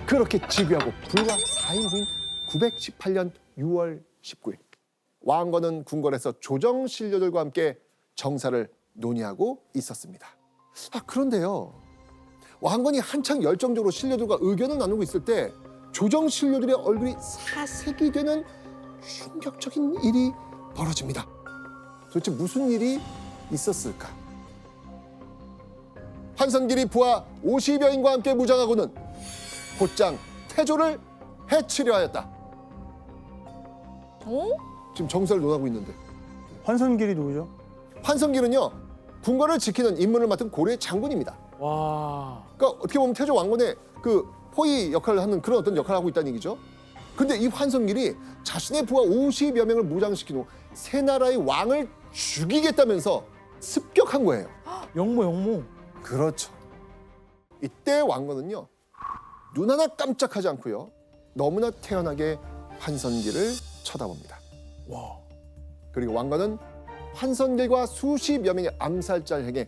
그렇게 즉위하고 불과 4일 후인 918년 6월 19일 왕건은 궁궐에서 조정 신료들과 함께 정사를 논의하고 있었습니다. 그런데요. 왕건이 한창 열정적으로 신료들과 의견을 나누고 있을 때 조정 신료들의 얼굴이 사색이 되는 충격적인 일이 벌어집니다. 도대체 무슨 일이 있었을까? 환선길이 부하 50여인과 함께 무장하고는 곧장 태조를 해치려 하였다. 지금 정사를 논하고 있는데 환선길이 누구죠? 환선길은요 궁궐을 지키는 임무를 맡은 고려의 장군입니다. 와. 그러니까 어떻게 보면 태조 왕건의 그 포위 역할을 하는 그런 어떤 역할을 하고 있다는 얘기죠. 근데 이 환선길이 자신의 부하 50여 명을 무장시킨 후 세 나라의 왕을 죽이겠다면서 습격한 거예요. 영모. 그렇죠. 이때 왕건은요 눈 하나 깜짝하지 않고요 너무나 태연하게 환선길을 쳐다봅니다. 와. 그리고 왕건은 환선길과 수십여 명의 암살자를 향해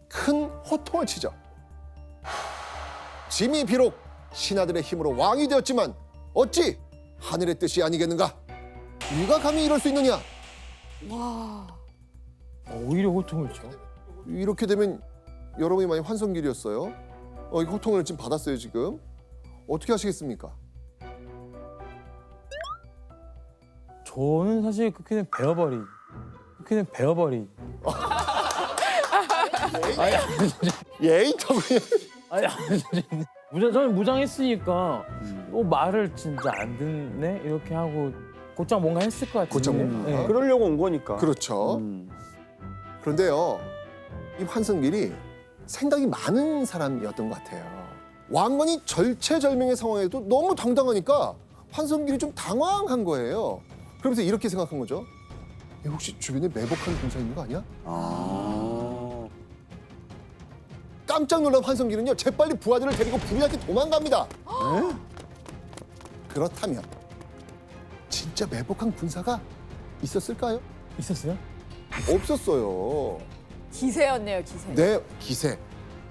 큰 호통을 치죠. 짐이 비록 신하들의 힘으로 왕이 되었지만 어찌 하늘의 뜻이 아니겠는가? 누가 감히 이럴 수 있느냐? 오히려 호통을 쳐. 이렇게 되면 여러분이 만약 환선길이었어요. 이 호통을 지금 받았어요 지금. 어떻게 하시겠습니까? 저는 사실 그렇게 배워버리. 예의 터부에 아니 저는 무장했으니까 말을 진짜 안 듣네 이렇게 하고 곧장 뭔가 했을 것 같아요. 곧장 뭔가. 네. 그러려고 온 거니까. 그렇죠. 그런데요, 이 환선길이 생각이 많은 사람이었던 것 같아요. 왕건이 절체절명의 상황에도 너무 당당하니까 환선길이 좀 당황한 거예요. 그러면서 이렇게 생각한 거죠. 혹시 주변에 매복한 군사 있는 거 아니야? 깜짝 놀란 환선길은요, 재빨리 부하들을 데리고 불이나게 도망갑니다. 그렇다면 진짜 매복한 군사가 있었을까요? 있었어요? 없었어요. 기세였네요, 기세. 네, 기세.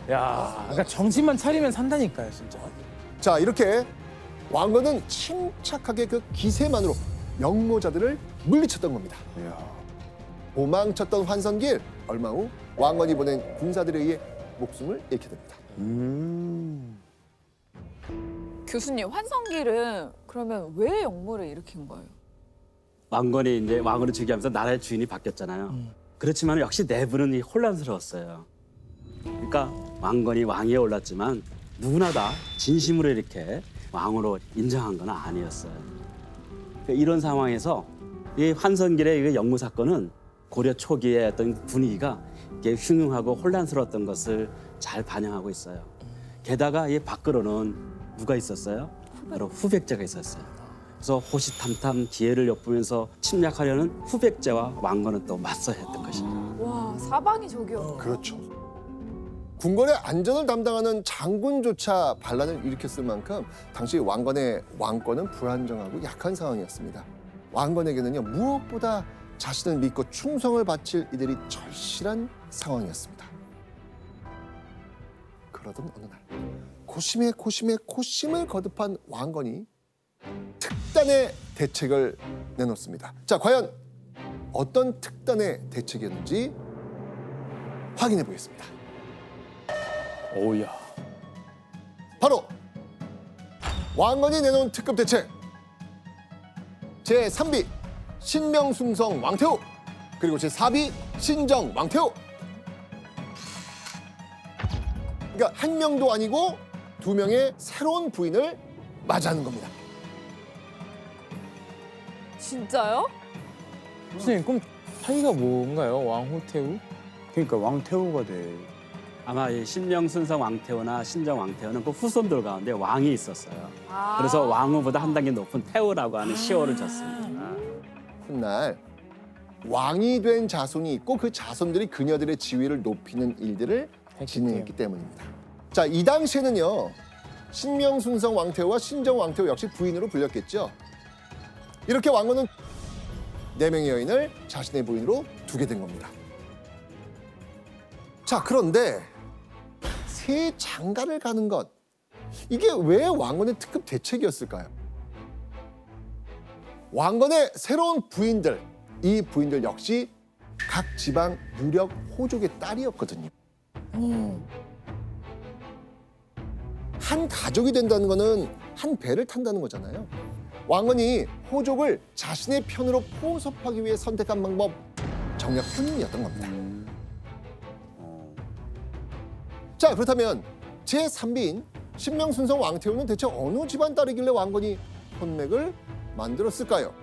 야, 그러니까 정신만 차리면 산다니까요, 진짜. 자, 이렇게 왕건은 침착하게 그 기세만으로 영모자들을 물리쳤던 겁니다. 도망쳤던 환선길, 얼마 후 왕건이 보낸 군사들에 의해 목숨을 잃게 됩니다. 교수님, 환성길은 그러면 왜 역모를 일으킨 거예요? 왕건이 이제 왕으로 즉위하면서 나라의 주인이 바뀌었잖아요. 그렇지만 역시 내부는 혼란스러웠어요. 그러니까 왕건이 왕위에 올랐지만 누구나 다 진심으로 이렇게 왕으로 인정한 건 아니었어요. 이런 상황에서 이 환선길의 이 역모 사건은 고려 초기의 어떤 분위기가 이게 흉흉하고 혼란스러웠던 것을 잘 반영하고 있어요. 게다가 이 밖으로는 누가 있었어요? 바로 후백제가 있었어요. 그래서 호시탐탐 기회를 엿보면서 침략하려는 후백제와 왕건은 또 맞서야 했던 것이죠. 와, 사방이 적이었구나. 그렇죠. 궁궐의 안전을 담당하는 장군조차 반란을 일으켰을 만큼 당시 왕건의 왕권은 불안정하고 약한 상황이었습니다. 왕건에게는요 무엇보다 자신을 믿고 충성을 바칠 이들이 절실한 상황이었습니다. 그러던 어느 날 고심을 거듭한 왕건이 특단의 대책을 내놓습니다. 자, 과연 어떤 특단의 대책이었는지 확인해 보겠습니다. 오야. 바로 왕건이 내놓은 특급 대책 제3비 신명숭성 왕태후 그리고 제4비 신정 왕태후. 그러니까 한 명도 아니고 두 명의 새로운 부인을 맞이하는 겁니다. 진짜요? 선생님, 그럼 사이가 뭔가요? 왕호태우? 그러니까 왕태우가 돼. 아마 이 신명순성 왕태후나 신정 왕태후는 그 후손들 가운데 왕이 있었어요. 그래서 왕후보다 한 단계 높은 태후라고 하는 시호를 줬습니다. 훗날 왕이 된 자손이 있고 그 자손들이 그녀들의 지위를 높이는 일들을 진행했기 때문입니다. 자, 이 당시에는요 신명순성 왕태후와 신정 왕태후 역시 부인으로 불렸겠죠. 이렇게 왕건은 4명의 여인을 자신의 부인으로 두게 된 겁니다. 자, 그런데 새 장가를 가는 것 이게 왜 왕건의 특급 대책이었을까요? 왕건의 새로운 부인들, 이 부인들 역시 각 지방 유력 호족의 딸이었거든요. 한 가족이 된다는 거는 한 배를 탄다는 거잖아요. 왕건이 호족을 자신의 편으로 포섭하기 위해 선택한 방법, 정략 혼인이었던 겁니다. 자, 그렇다면 제3비인 신명순성 왕태우는 대체 어느 집안 딸이길래 왕건이 혼맥을 만들었을까요?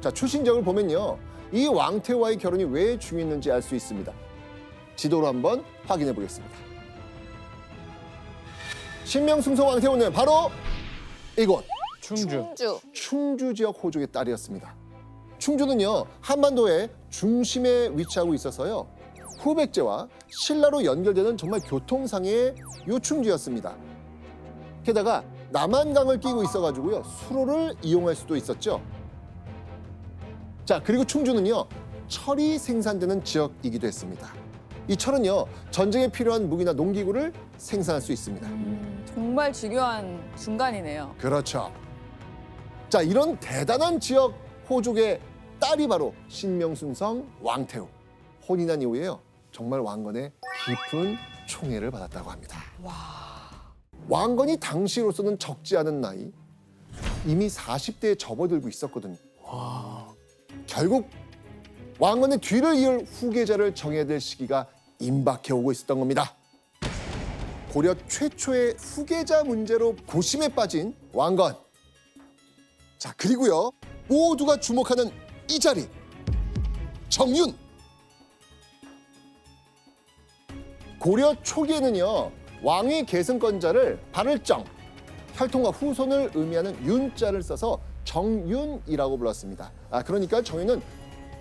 자, 출신적을 보면요, 이 왕태우와의 결혼이 왜 중요했는지 알 수 있습니다. 지도로 한번 확인해 보겠습니다. 신명순성 왕태우는 바로 이곳 충주 지역 호족의 딸이었습니다. 충주는요, 한반도의 중심에 위치하고 있어서요, 후백제와 신라로 연결되는 정말 교통상의 요충지였습니다. 게다가 남한강을 끼고 있어가지고요, 수로를 이용할 수도 있었죠. 자, 그리고 충주는요, 철이 생산되는 지역이기도 했습니다. 이 철은요, 전쟁에 필요한 무기나 농기구를 생산할 수 있습니다. 정말 중요한 중간이네요. 그렇죠. 자, 이런 대단한 지역 호족의 딸이 바로 신명순성 왕태우. 혼인한 이후에요, 정말 왕건의 깊은 총애를 받았다고 합니다. 왕건이 당시로서는 적지 않은 나이, 이미 40대에 접어들고 있었거든요. 결국 왕건의 뒤를 이을 후계자를 정해야 될 시기가 임박해 오고 있었던 겁니다. 고려 최초의 후계자 문제로 고심에 빠진 왕건. 자, 그리고요, 모두가 주목하는 이 자리, 정윤. 고려 초기에는요, 왕위 계승권자를 발을정, 혈통과 후손을 의미하는 윤자를 써서 정윤이라고 불렀습니다. 그러니까 정윤은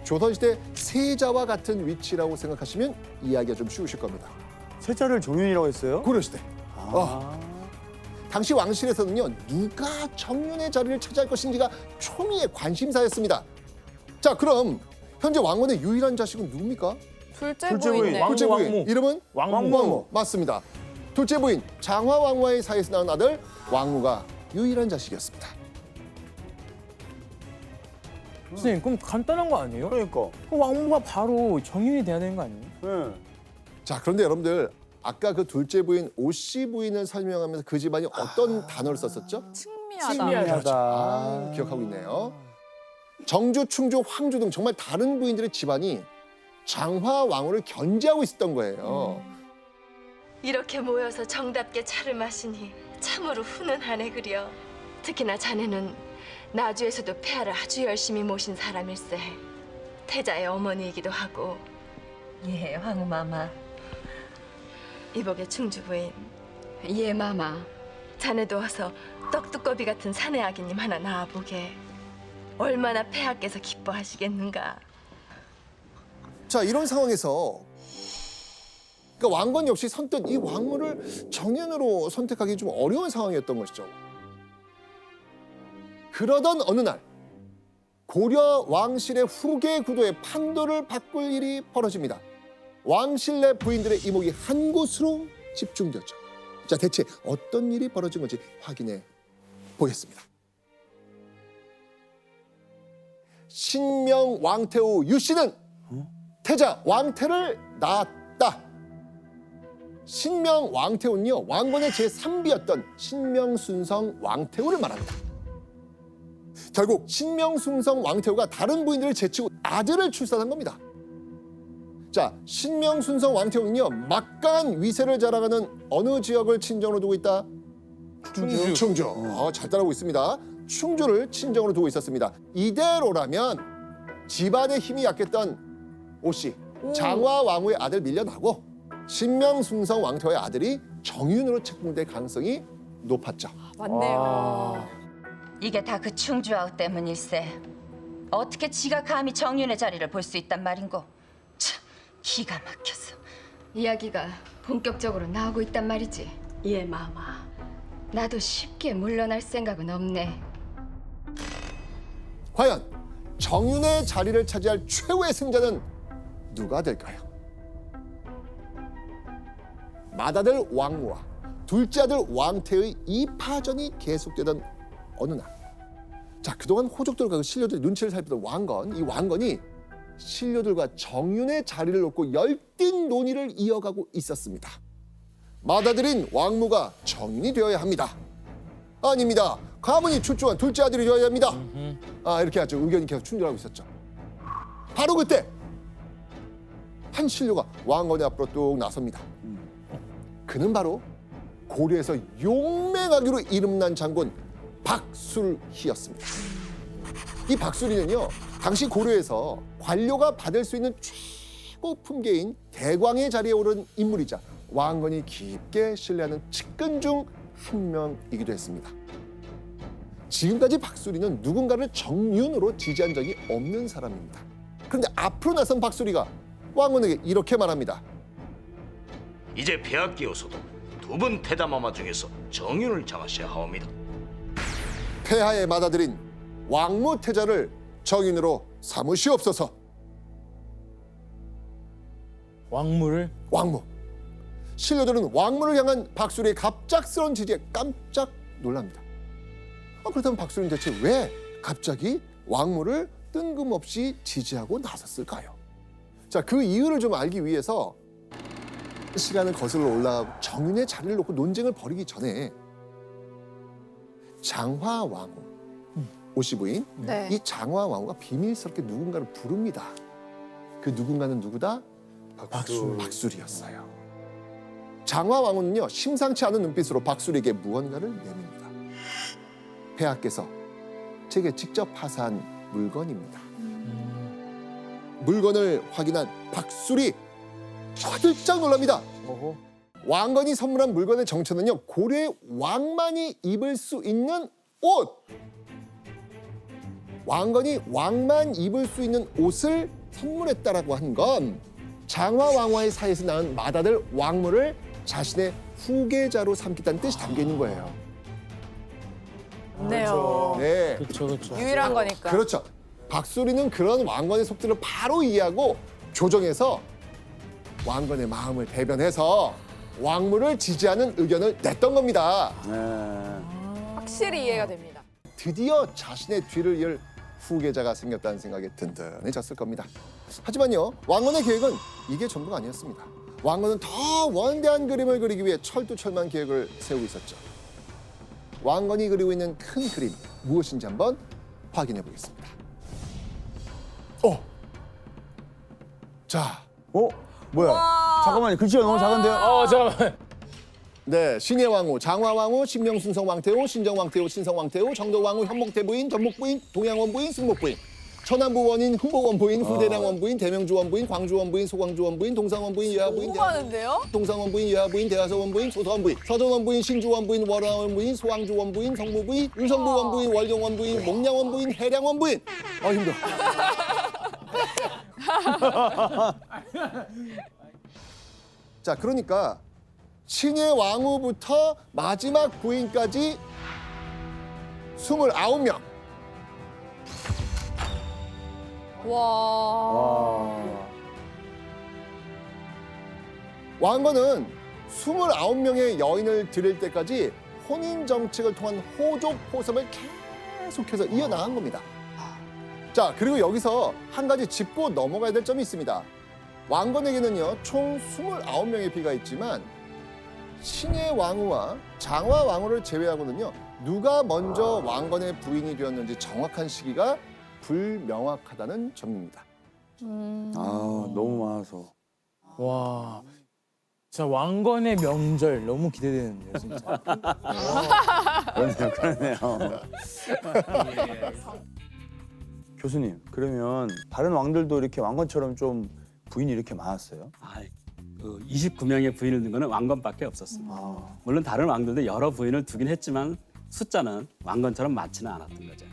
조선시대 세자와 같은 위치라고 생각하시면 이해하기가 좀 쉬우실 겁니다. 세자를 정윤이라고 했어요? 고려시대. 당시 왕실에서는요, 누가 정윤의 자리를 차지할 것인지가 초미의 관심사였습니다. 자, 그럼 현재 왕건의 유일한 자식은 누굽니까? 둘째 둘째 부인네. 부인. 둘째 부인. 왕후. 이름은 왕후. 맞습니다. 둘째 부인 장화 왕후와의 사이에서 낳은 아들 왕후가 유일한 자식이었습니다. 선생님, 그럼 간단한 거 아니에요? 그러니까. 그럼 왕후가 바로 정윤이 돼야 되는 거 아니에요? 네. 자, 그런데 여러분들, 아까 그 둘째 부인 오씨 부인을 설명하면서 그 집안이 어떤 단어를 썼었죠? 승미하다. 그렇죠. 기억하고 있네요. 정주, 충주, 황주 등 정말 다른 부인들의 집안이 장화 왕후를 견제하고 있었던 거예요. 이렇게 모여서 정답게 차를 마시니 참으로 훈훈하네 그려. 특히나 자네는 나주에서도 폐하를 아주 열심히 모신 사람일세. 태자의 어머니이기도 하고. 예, 황후마마. 이복의 충주 부인. 예, 마마. 자네도 와서 떡두꺼비 같은 사내 아기님 하나 낳아보게. 얼마나 폐하께서 기뻐하시겠는가. 자, 이런 상황에서 그러니까 왕건 역시 선뜻 이 왕후를 정연으로 선택하기 좀 어려운 상황이었던 것이죠. 그러던 어느 날 고려 왕실의 후계 구도의 판도를 바꿀 일이 벌어집니다. 왕실 내 부인들의 이목이 한 곳으로 집중되었죠. 자, 대체 어떤 일이 벌어진 건지 확인해 보겠습니다. 신명 왕태우 유씨는 태자 왕태를 낳았다. 신명 왕태우는요, 왕건의 제3비였던 신명순성 왕태우를 말합니다. 결국 신명순성 왕태우가 다른 부인들을 제치고 아들을 출산한 겁니다. 자, 신명순성 왕태우는요, 막강한 위세를 자랑하는 어느 지역을 친정으로 두고 있다? 충주. 잘 따라오고 있습니다. 충주를 친정으로 두고 있었습니다. 이대로라면 집안의 힘이 약했던 오씨 장화 왕후의 아들 밀려나고 신명순성 왕태우의 아들이 정윤으로 책봉될 가능성이 높았죠. 맞네요. 이게 다 그 충주아우 때문일세. 어떻게 지가 감히 정윤의 자리를 볼 수 있단 말인고. 참, 기가 막혀서. 이야기가 본격적으로 나오고 있단 말이지. 예, 마마. 나도 쉽게 물러날 생각은 없네. 과연 정윤의 자리를 차지할 최후의 승자는 누가 될까요? 맏아들 왕후와 둘째 아들 왕태의 이파전이 계속되던 어느 날, 자 그동안 호족들과 그 신료들의 눈치를 살피던 왕건, 이 왕건이 신료들과 정윤의 자리를 놓고 열띤 논의를 이어가고 있었습니다. 맏아들인 왕무가 정윤이 되어야 합니다. 아닙니다. 가문이 출중한 둘째 아들이 되어야 합니다. 이렇게 아주 의견이 계속 충돌하고 있었죠. 바로 그때 한 신료가 왕건의 앞으로 뚝 나섭니다. 그는 바로 고려에서 용맹하기로 이름난 장군 박술희였습니다. 이 박술희는요, 당시 고려에서 관료가 받을 수 있는 최고 품계인 대광의 자리에 오른 인물이자 왕건이 깊게 신뢰하는 측근 중 한 명이기도 했습니다. 지금까지 박술희는 누군가를 정윤으로 지지한 적이 없는 사람입니다. 그런데 앞으로 나선 박술희가 왕건에게 이렇게 말합니다. 이제 폐하께서도 두 분 태다마마 중에서 정윤을 정하셔야 하옵니다. 폐하의 맏아들인 왕무 태자를 정인으로 삼으시옵소서. 왕무를 왕무. 신료들은 왕무를 향한 박술희의 갑작스러운 지지에 깜짝 놀랍니다. 그렇다면 박술희는 대체 왜 갑자기 왕무를 뜬금없이 지지하고 나섰을까요? 자, 그 이유를 좀 알기 위해서 시간을 거슬러 올라가고 정윤의 자리를 놓고 논쟁을 벌이기 전에 장화왕후, 오시부인, 네. 이 장화왕후가 비밀스럽게 누군가를 부릅니다. 그 누군가는 누구다? 박술희였어요. 장화왕후는요, 심상치 않은 눈빛으로 박술희에게 무언가를 내밉니다. 폐하께서 제게 직접 하사한 물건입니다. 물건을 확인한 박술희 화들짝 놀랍니다. 왕건이 선물한 물건의 정체는요, 고려의 왕만이 입을 수 있는 옷. 왕건이 왕만 입을 수 있는 옷을 선물했다라고 한 건 장화왕후의 사이에서 낳은 맏아들 왕무를 자신의 후계자로 삼겠다는 뜻이 담겨 있는 거예요. 네요. 네, 그렇죠. 유일한 거니까. 그렇죠. 박술희는 그런 왕건의 속들을 바로 이해하고 조정해서 왕건의 마음을 대변해서 왕무를 지지하는 의견을 냈던 겁니다. 확실히 이해가 됩니다. 드디어 자신의 뒤를 이을 후계자가 생겼다는 생각에 든든해졌을 겁니다. 하지만요, 왕건의 계획은 이게 전부가 아니었습니다. 왕건은 더 원대한 그림을 그리기 위해 철두철미한 계획을 세우고 있었죠. 왕건이 그리고 있는 큰 그림 무엇인지 한번 확인해 보겠습니다. 자, 뭐야? 잠깐만요. 글씨가 너무 작은데요? 잠깐만. 네, 신의 왕후, 장화왕후, 신명순성 왕태후, 신정왕태후, 신성왕태후, 정덕왕후, 현목태부인, 전목부인, 동양원부인, 승목부인, 천안부 원인, 흥복원부인, 후대량 원부인, 대명주 원부인, 광주 원부인, 소광주 원부인, 동상원부인, 여하부인, 너무 많은데요? 동상원부인, 여하부인, 대화서 원부인, 소서원부인, 서전원부인, 신주원부인, 월화원부인, 소왕주 원부인, 성무부인, 윤성부 원부인, 월경 원부인, 목량 원부인, 해량 원부인. 힘들어. 자, 그러니까 신의 왕후부터 마지막 부인까지 29명. 와. 왕건은 29명의 여인을 드릴 때까지 혼인 정책을 통한 호족 포섭을 계속해서 이어나간 겁니다. 자, 그리고 여기서 한 가지 짚고 넘어가야 될 점이 있습니다. 왕건에게는요, 총 29명의 비가 있지만 신의 왕후와 장화 왕후를 제외하고는요, 누가 먼저 왕건의 부인이 되었는지 정확한 시기가 불명확하다는 점입니다. 너무 많아서. 와. 진짜 왕건의 명절 너무 기대되는데요, 진짜. 그러네요. 교수님, 그러면 다른 왕들도 이렇게 왕건처럼 좀 부인이 이렇게 많았어요? 29명의 부인을 둔 거는 왕건밖에 없었습니다. 물론 다른 왕들도 여러 부인을 두긴 했지만 숫자는 왕건처럼 많지는 않았던 거죠.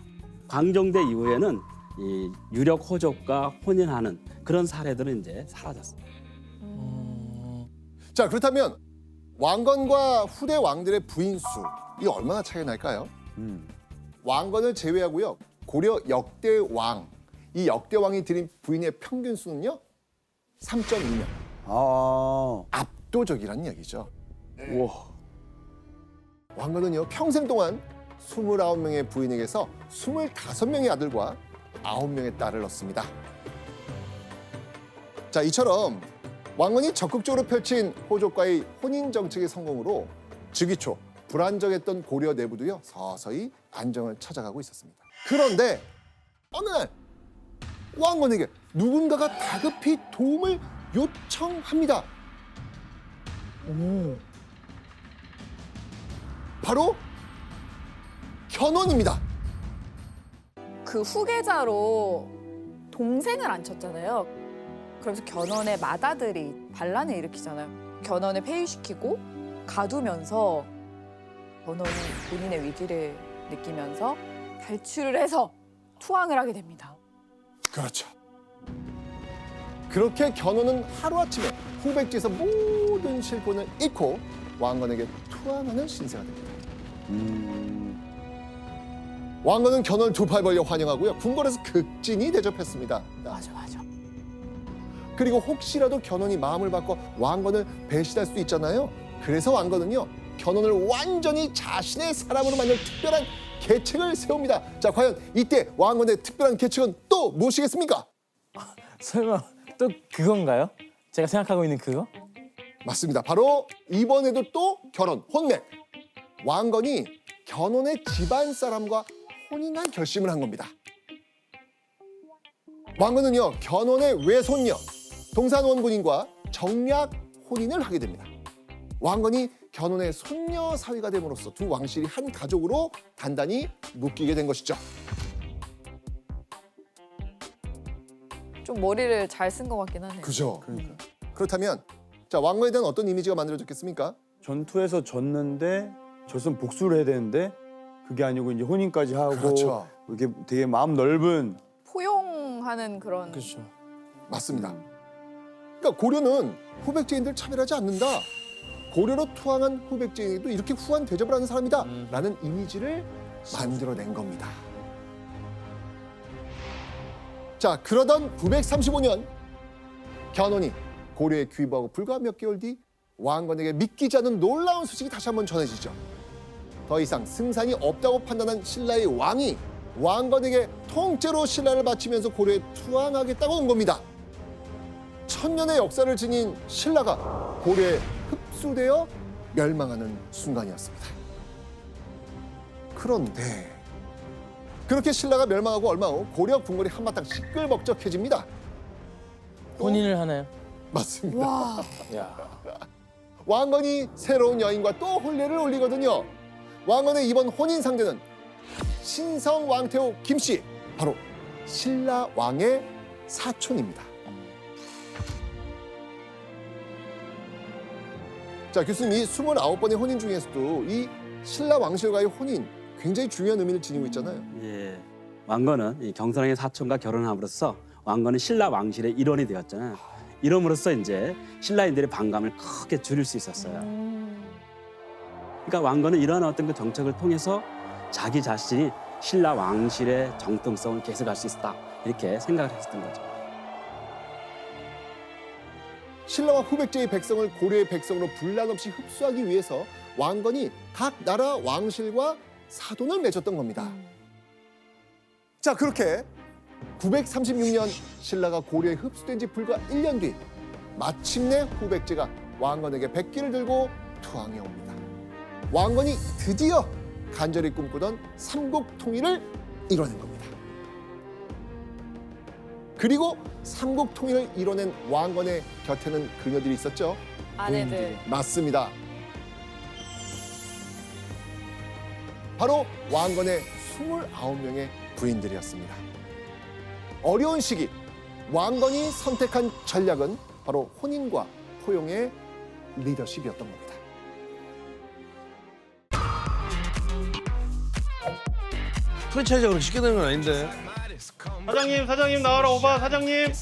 광종대 이후에는 이 유력 호족과 혼인하는 그런 사례들은 이제 사라졌습니다. 자, 그렇다면 왕건과 후대 왕들의 부인 수, 이게 얼마나 차이가 날까요? 왕건을 제외하고요, 고려 역대 왕, 이 역대 왕이 드린 부인의 평균 수는요, 3.2명. 압도적이라는 얘기죠. 우와. 왕건은요 평생 동안 29명의 부인에게서 25명의 아들과 9명의 딸을 얻습니다. 자, 이처럼 왕건이 적극적으로 펼친 호족과의 혼인 정책의 성공으로 즉위 초 불안정했던 고려 내부도요 서서히 안정을 찾아가고 있었습니다. 그런데 어느 날 왕건에게 누군가가 다급히 도움을 요청합니다. 바로 견훤입니다. 그 후계자로 동생을 앉혔잖아요. 그러면서 견훤의 맏아들이 반란을 일으키잖아요. 견훤을 폐위시키고 가두면서 견훤이 본인의 위기를 느끼면서 탈출을 해서 투항을 하게 됩니다. 그렇죠. 그렇게 견훤은 하루아침에 후백지에서 모든 실권을 잃고 왕건에게 투항하는 신세가 됩니다. 왕건은 견훤을 두 팔 벌려 환영하고요. 궁궐에서 극진히 대접했습니다. 맞아. 그리고 혹시라도 견훤이 마음을 바꿔 왕건을 배신할 수도 있잖아요. 그래서 왕건은요. 견훤을 완전히 자신의 사람으로 만들 특별한 계책을 세웁니다. 자, 과연 이때 왕건의 특별한 계책은 또 무엇이겠습니까? 설마 또 그건가요? 제가 생각하고 있는 그거? 맞습니다. 바로 이번에도 또 결혼, 혼맥. 왕건이 견훤의 집안 사람과 혼인한 결심을 한 겁니다. 왕건은요, 견훤의 외손녀, 동산원 군인과 정략 혼인을 하게 됩니다. 왕건이 견훤의 손녀 사위가 됨으로써 두 왕실이 한 가족으로 단단히 묶이게 된 것이죠. 좀 머리를 잘 쓴 것 같긴 하네요. 그죠? 그러니까 그렇다면 자, 왕건에 대한 어떤 이미지가 만들어졌겠습니까? 전투에서 졌는데 졌으면 복수를 해야 되는데 그게 아니고 이제 혼인까지 하고 그렇죠. 이게 되게 마음 넓은 포용하는 그런. 그렇죠. 맞습니다. 그러니까 고려는 후백제인들 차별하지 않는다. 고려로 투항한 후백제인에도 이렇게 후한 대접을 하는 사람이다. 라는 이미지를 만들어낸 겁니다. 자, 그러던 935년 견훤이 고려에 귀부하고 불과 몇 개월 뒤 왕건에게 믿기지 않는 놀라운 소식이 다시 한번 전해지죠. 더 이상 승산이 없다고 판단한 신라의 왕이 왕건에게 통째로 신라를 바치면서 고려에 투항하겠다고 온 겁니다. 천년의 역사를 지닌 신라가 고려에 흡수되어 멸망하는 순간이었습니다. 그런데 그렇게 신라가 멸망하고 얼마 후 고려 궁궐이 한바탕 시끌벅적해집니다. 혼인을 하나요? 맞습니다. 와. 야. 왕건이 새로운 여인과 또 혼례를 올리거든요. 왕건의 이번 혼인 상대는 신성 왕태후 김씨, 바로 신라 왕의 사촌입니다. 자, 교수님, 이 29번의 혼인 중에서도 이 신라 왕실과의 혼인 굉장히 중요한 의미를 지니고 있잖아요. 예. 왕건은 이 경선왕의 사촌과 결혼함으로써 왕건은 신라 왕실의 일원이 되었잖아요. 이름으로써 이제 신라인들의 반감을 크게 줄일 수 있었어요. 그러니까 왕건은 이러한 어떤 그 정책을 통해서 자기 자신이 신라 왕실의 정통성을 계속할 수 있었다 이렇게 생각을 했었던 거죠. 신라와 후백제의 백성을 고려의 백성으로 분란 없이 흡수하기 위해서 왕건이 각 나라 왕실과 사돈을 맺었던 겁니다. 자, 그렇게 936년 신라가 고려에 흡수된 지 불과 1년 뒤 마침내 후백제가 왕건에게 백기를 들고 투항해 옵니다. 왕건이 드디어 간절히 꿈꾸던 삼국 통일을 이뤄낸 겁니다. 그리고 삼국 통일을 이뤄낸 왕건의 곁에는 그녀들이 있었죠. 아내들. 맞습니다. 바로 왕건의 29명의 부인들이었습니다. 어려운 시기 왕건이 선택한 전략은 바로 혼인과 포용의 리더십이었던 겁니다. 프랜차이즈가 그렇게 쉽게 되는 건 아닌데. 사장님 나와라 오바 사장님.